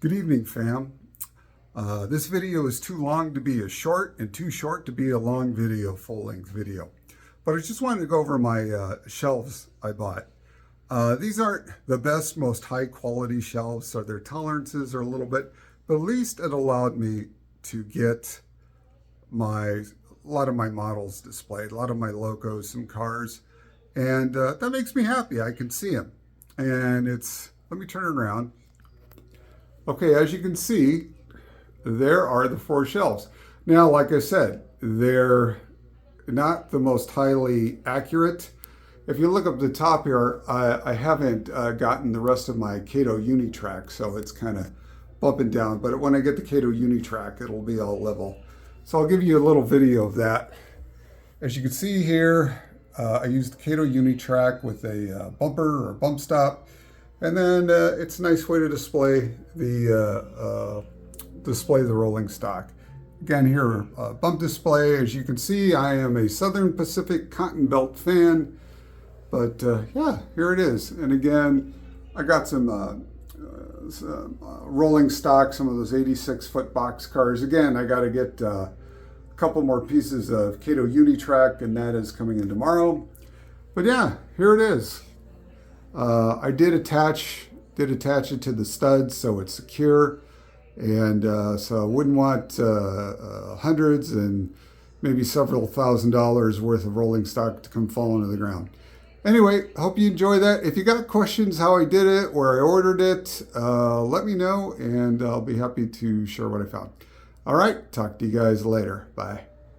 Good evening, fam. This video is too long to be a short and too short to be a long video, full-length video. But I just wanted to go over my shelves I bought. These aren't the best, most high-quality shelves, so their tolerances are a little bit, but at least it allowed me to get a lot of my models displayed, a lot of my logos, some cars, and that makes me happy. I can see them. And let me turn it around. Okay, as you can see, there are the four shelves. Now, like I said, they're not the most highly accurate. If you look up the top here, I haven't gotten the rest of my Kato Unitrack, so it's kind of bumping down. But when I get the Kato Unitrack, it'll be all level. So I'll give you a little video of that. As you can see here, I used the Kato Unitrack with a bumper or bump stop. And then it's a nice way to display the rolling stock. Again, here, bump display. As you can see, I am a Southern Pacific Cotton Belt fan. But yeah, here it is. And again, I got some rolling stock, some of those 86-foot box cars. Again, I got to get a couple more pieces of Kato Unitrack, and that is coming in tomorrow. But yeah, here it is. I did attach it to the studs so it's secure, and so I wouldn't want hundreds and maybe several $1,000s worth of rolling stock to come falling to the ground. Anyway, hope you enjoy that. If you got questions how I did it, where I ordered it, let me know, and I'll be happy to share what I found. All right, talk to you guys later. Bye.